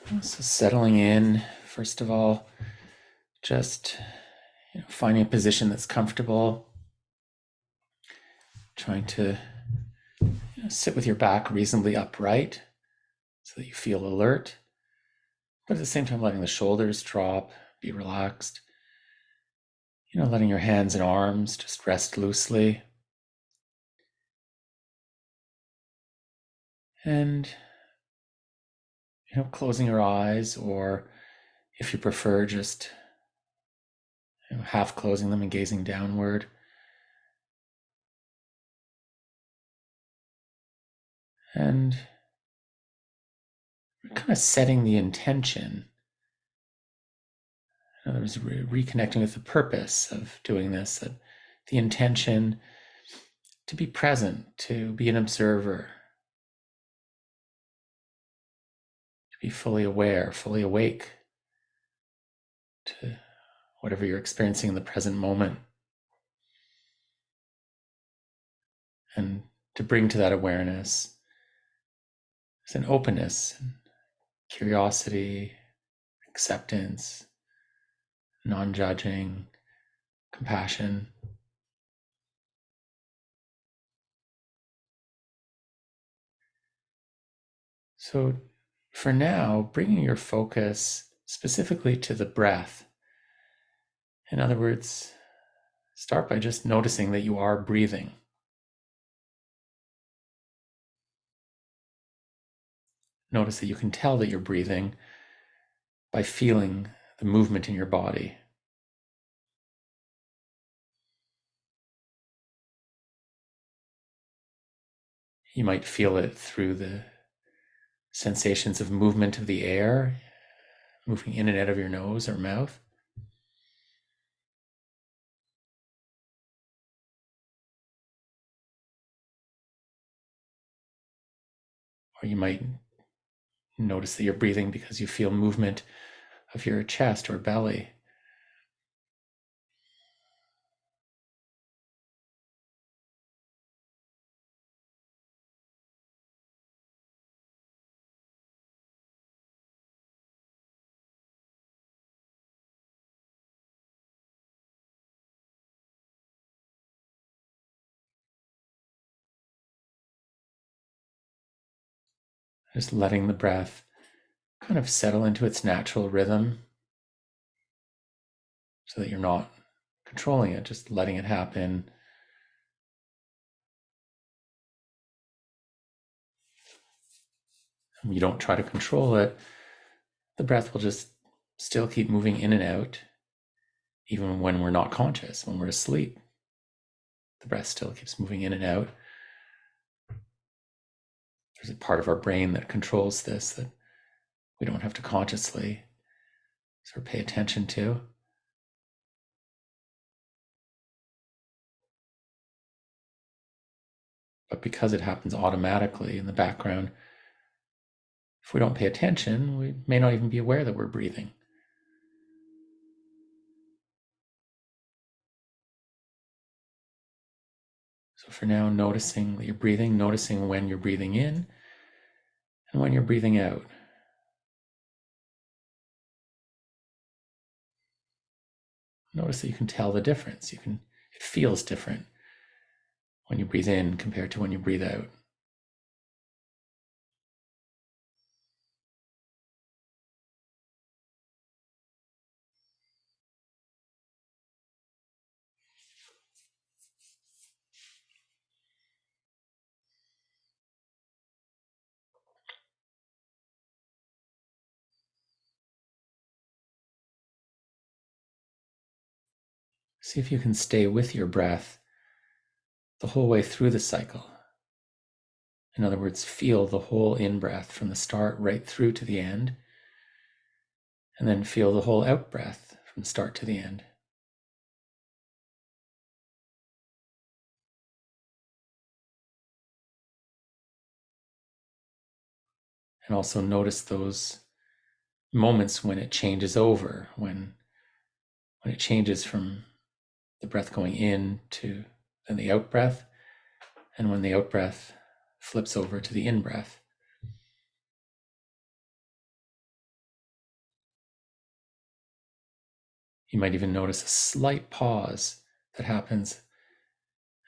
So settling in, first of all, just finding a position that's comfortable, trying to sit with your back reasonably upright so that you feel alert, but at the same time letting the shoulders drop, be relaxed. Letting your hands and arms just rest loosely. And closing your eyes, or if you prefer, just half closing them and gazing downward. And kind of setting the intention. In other words, reconnecting with the purpose of doing this, that the intention to be present, to be an observer, to be fully aware, fully awake to whatever you're experiencing in the present moment. And to bring to that awareness is an openness, curiosity, acceptance, non-judging, compassion. So for now, bringing your focus specifically to the breath. In other words, start by just noticing that you are breathing. Notice that you can tell that you're breathing by feeling the movement in your body. You might feel it through the sensations of movement of the air, moving in and out of your nose or mouth. Or you might notice that you're breathing because you feel movement of your chest or belly. Just letting the breath kind of settle into its natural rhythm so that you're not controlling it, just letting it happen. You don't try to control it. The breath will just still keep moving in and out, even when we're not conscious, when we're asleep. The breath still keeps moving in and out. There's a part of our brain that controls this that we don't have to consciously sort of pay attention to. But because it happens automatically in the background, if we don't pay attention, we may not even be aware that we're breathing. So for now, noticing that you're breathing, noticing when you're breathing in and when you're breathing out. Notice that you can tell the difference. It feels different when you breathe in compared to when you breathe out. See if you can stay with your breath the whole way through the cycle. In other words, feel the whole in-breath from the start right through to the end, and then feel the whole out-breath from the start to the end. And also notice those moments when it changes over, when it changes from the breath going in to then the out-breath, and when the out-breath flips over to the in-breath. You might even notice a slight pause that happens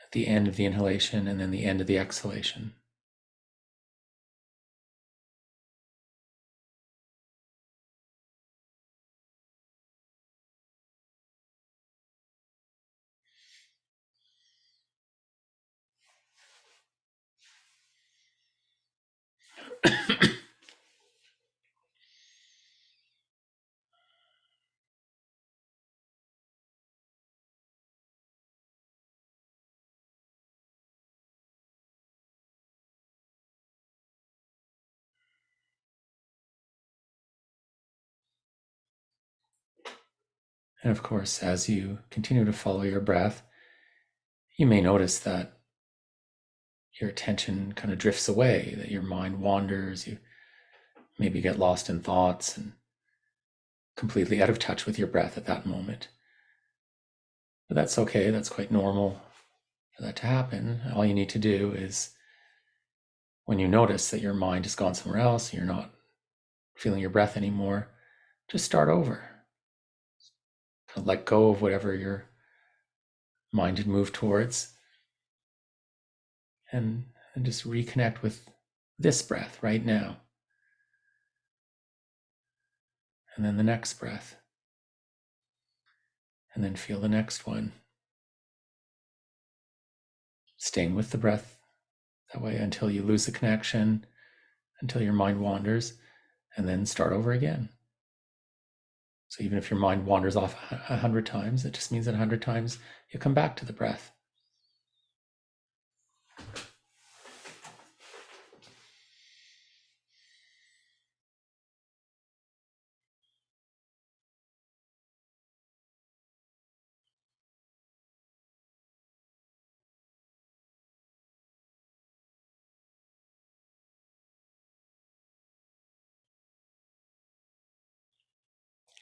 at the end of the inhalation and then the end of the exhalation. And of course, as you continue to follow your breath, you may notice that your attention kind of drifts away, that your mind wanders, you maybe get lost in thoughts and completely out of touch with your breath at that moment. But that's okay, that's quite normal for that to happen. All you need to do is, when you notice that your mind has gone somewhere else, you're not feeling your breath anymore, just start over. Kind of let go of whatever your mind had moved towards and just reconnect with this breath right now. And then the next breath. And then feel the next one. Staying with the breath that way until you lose the connection, until your mind wanders, and then start over again. So even if your mind wanders off 100 times, it just means that 100 times you come back to the breath.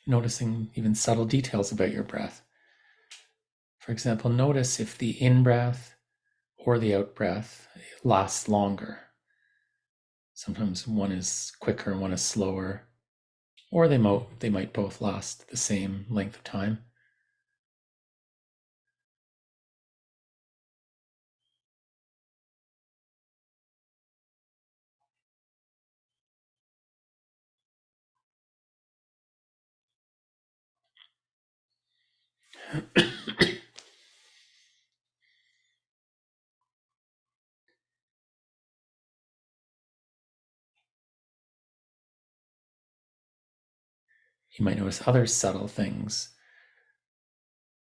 Noticing even subtle details about your breath. For example, notice if the in-breath or the out-breath lasts longer. Sometimes one is quicker and one is slower, or they might both last the same length of time. You might notice other subtle things.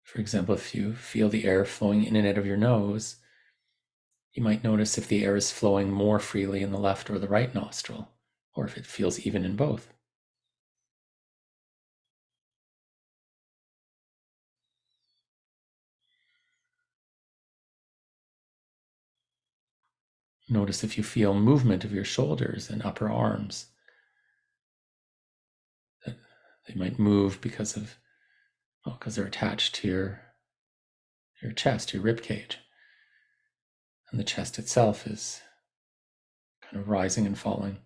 For example, if you feel the air flowing in and out of your nose, you might notice if the air is flowing more freely in the left or the right nostril, or if it feels even in both. Notice if you feel movement of your shoulders and upper arms. That they might move because they're attached to your chest, your rib cage. And the chest itself is kind of rising and falling.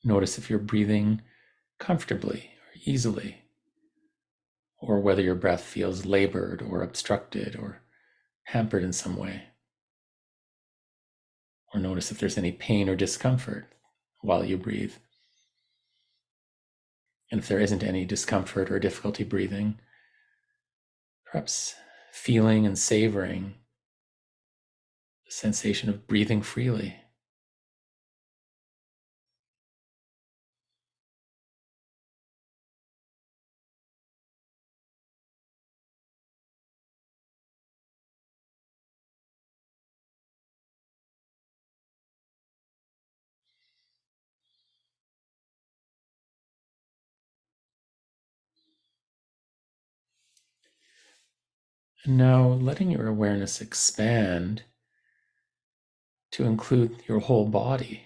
Notice if you're breathing comfortably or easily, or whether your breath feels labored or obstructed or hampered in some way. Or notice if there's any pain or discomfort while you breathe. And if there isn't any discomfort or difficulty breathing, perhaps feeling and savoring the sensation of breathing freely. And now letting your awareness expand to include your whole body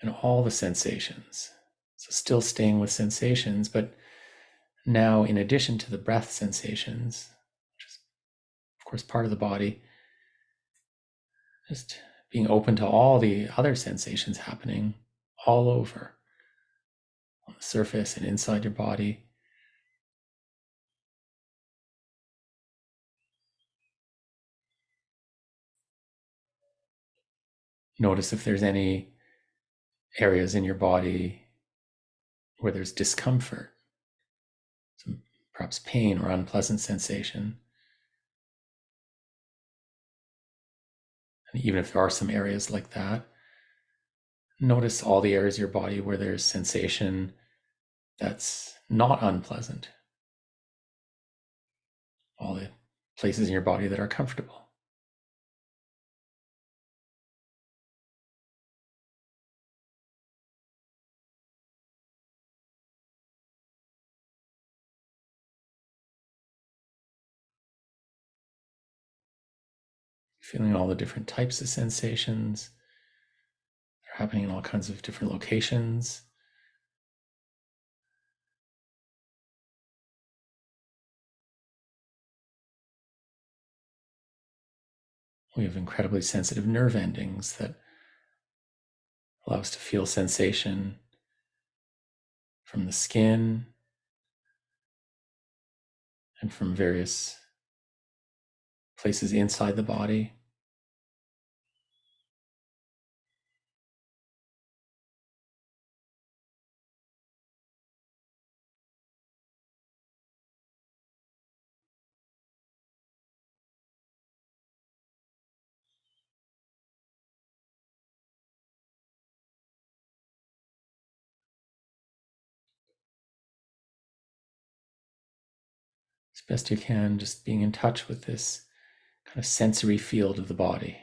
and all the sensations. So still staying with sensations, but Now, in addition to the breath sensations, which is, of course, part of the body, just being open to all the other sensations happening all over on the surface and inside your body. Notice if there's any areas in your body where there's discomfort, some perhaps pain or unpleasant sensation. And even if there are some areas like that, notice all the areas of your body where there's sensation that's not unpleasant. All the places in your body that are comfortable. Feeling all the different types of sensations that are happening in all kinds of different locations. We have incredibly sensitive nerve endings that allow us to feel sensation from the skin and from various places inside the body. As best you can, just being in touch with this kind of sensory field of the body.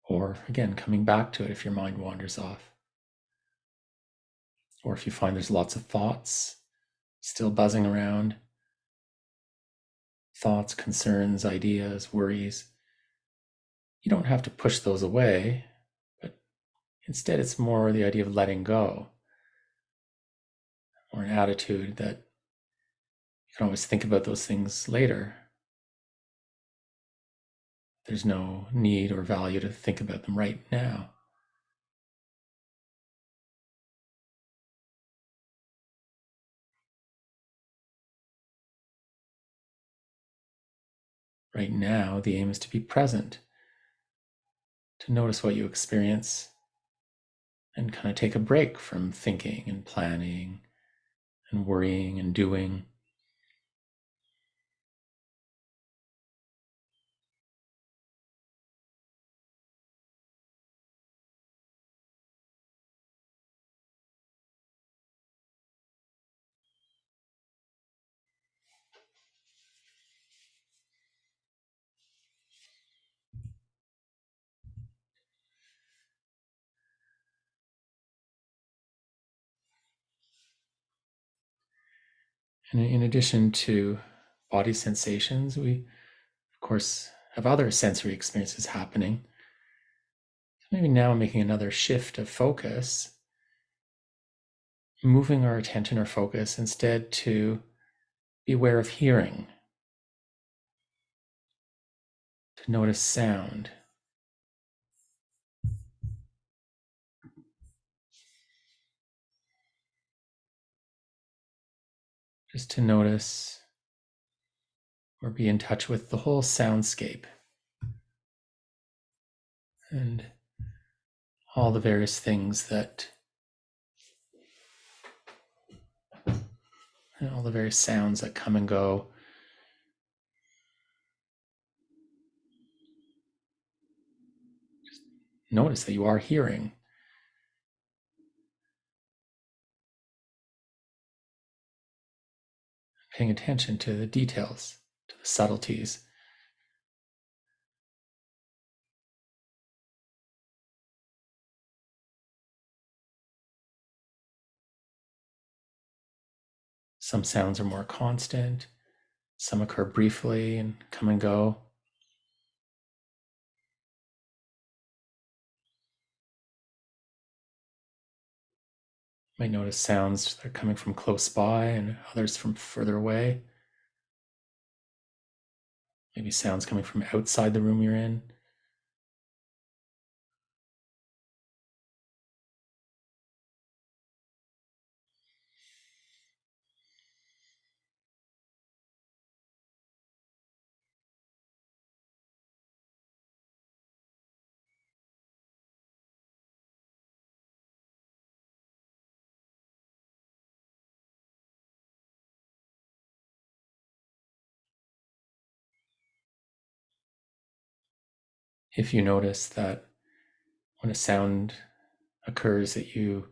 Or again, coming back to it if your mind wanders off. Or if you find there's lots of thoughts still buzzing around, thoughts, concerns, ideas, worries, you don't have to push those away, but instead it's more the idea of letting go, or an attitude that you can always think about those things later. There's no need or value to think about them right now. Right now, the aim is to be present, to notice what you experience, and kind of take a break from thinking and planning and worrying and doing. And in addition to body sensations, we, of course, have other sensory experiences happening. So maybe now making another shift of focus, moving our attention or focus instead to be aware of hearing, to notice sound. Just to notice or be in touch with the whole soundscape and all the various things that, and all the various sounds that come and go. Just notice that you are hearing. Paying attention to the details, to the subtleties. Some sounds are more constant, some occur briefly and come and go. You might notice sounds that are coming from close by and others from further away. Maybe sounds coming from outside the room you're in. If you notice that when a sound occurs that you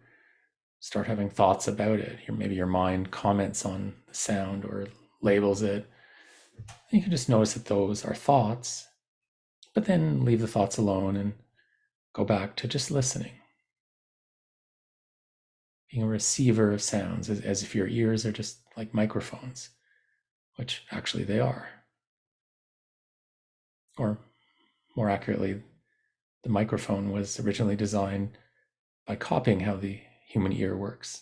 start having thoughts about it, maybe your mind comments on the sound or labels it, you can just notice that those are thoughts, but then leave the thoughts alone and go back to just listening, being a receiver of sounds, as if your ears are just like microphones, which actually they are. Or more accurately, the microphone was originally designed by copying how the human ear works.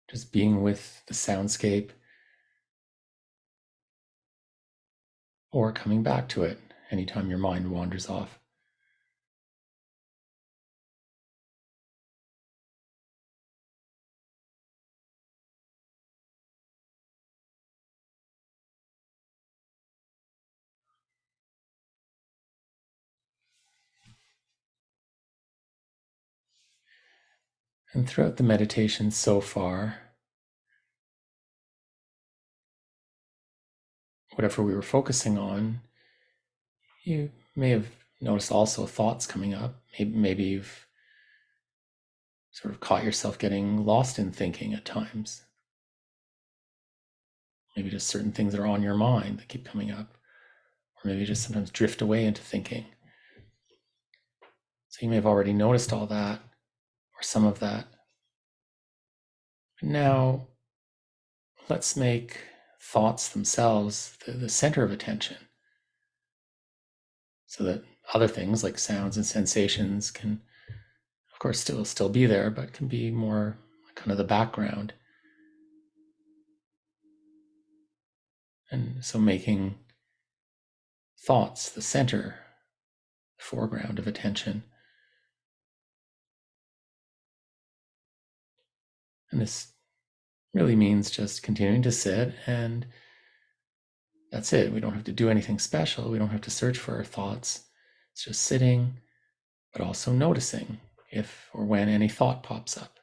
Just being with the soundscape or coming back to it anytime your mind wanders off. And throughout the meditation so far, whatever we were focusing on, you may have noticed also thoughts coming up. Maybe you've sort of caught yourself getting lost in thinking at times. Maybe just certain things that are on your mind that keep coming up, or maybe just sometimes drift away into thinking. So you may have already noticed all that, or some of that. But now, let's make thoughts themselves the center of attention, so that other things like sounds and sensations can, of course, still be there, but can be more kind of the background. And so making thoughts the center, the foreground of attention. And this really means just continuing to sit, and that's it. We don't have to do anything special. We don't have to search for our thoughts. It's just sitting, but also noticing if or when any thought pops up.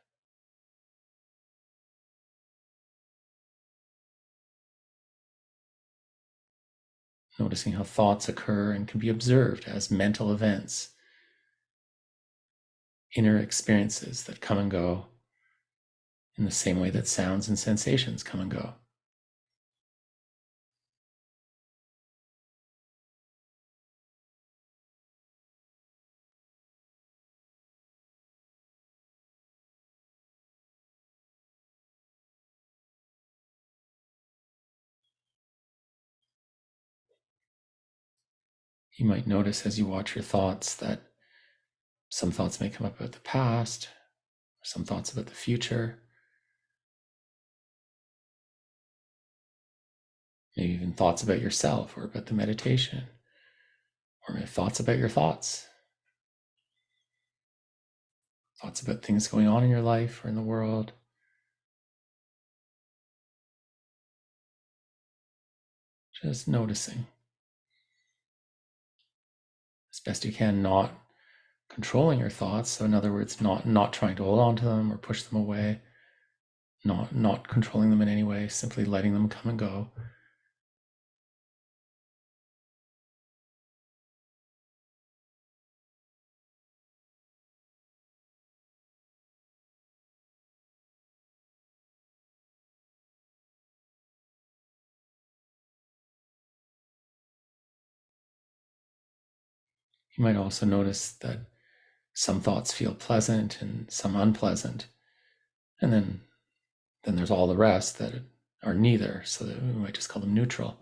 Noticing how thoughts occur and can be observed as mental events, inner experiences that come and go in the same way that sounds and sensations come and go. You might notice as you watch your thoughts that some thoughts may come up about the past, or some thoughts about the future, maybe even thoughts about yourself or about the meditation, or maybe thoughts about your thoughts about things going on in your life or in the world. Just noticing as best you can, not controlling your thoughts. So in other words, not trying to hold on to them or push them away, not controlling them in any way, simply letting them come and go. You might also notice that some thoughts feel pleasant and some unpleasant. And then there's all the rest that are neither, so that we might just call them neutral.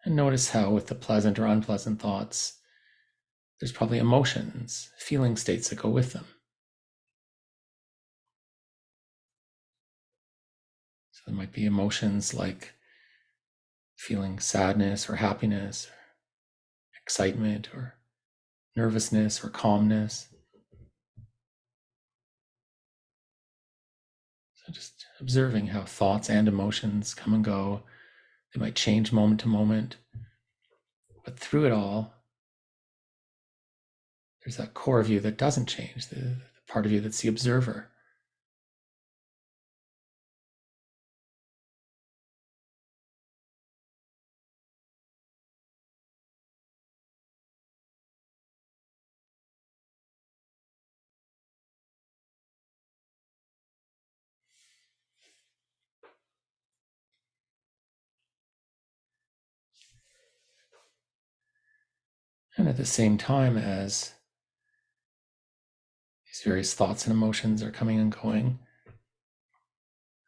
And notice how with the pleasant or unpleasant thoughts, there's probably emotions, feeling states that go with them. So there might be emotions like feeling sadness or happiness, or excitement or nervousness or calmness. So just observing how thoughts and emotions come and go. They might change moment to moment, but through it all, there's that core of you that doesn't change, the part of you that's the observer. And at the same time as these various thoughts and emotions are coming and going,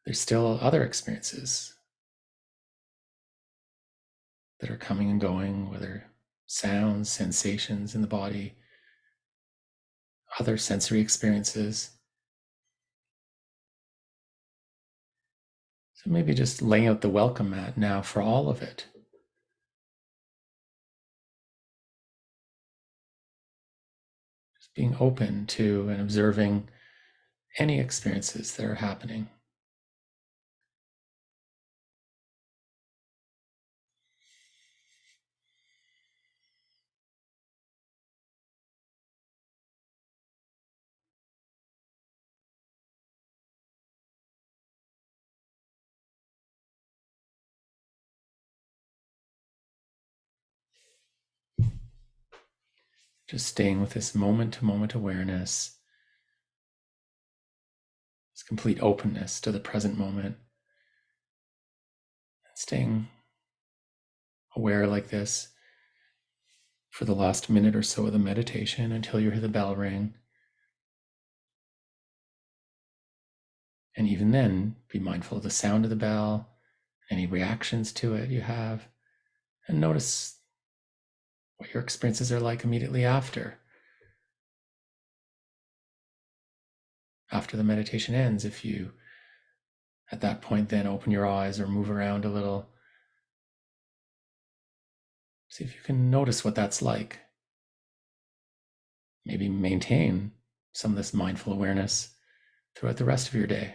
there's still other experiences that are coming and going, whether sounds, sensations in the body, other sensory experiences. So maybe just laying out the welcome mat now for all of it. Just being open to and observing any experiences that are happening. Just staying with this moment to moment awareness, this complete openness to the present moment, and staying aware like this for the last minute or so of the meditation until you hear the bell ring. And even then, be mindful of the sound of the bell, any reactions to it you have, and notice what your experiences are like immediately after. After the meditation ends, if you at that point then open your eyes or move around a little, see if you can notice what that's like. Maybe maintain some of this mindful awareness throughout the rest of your day.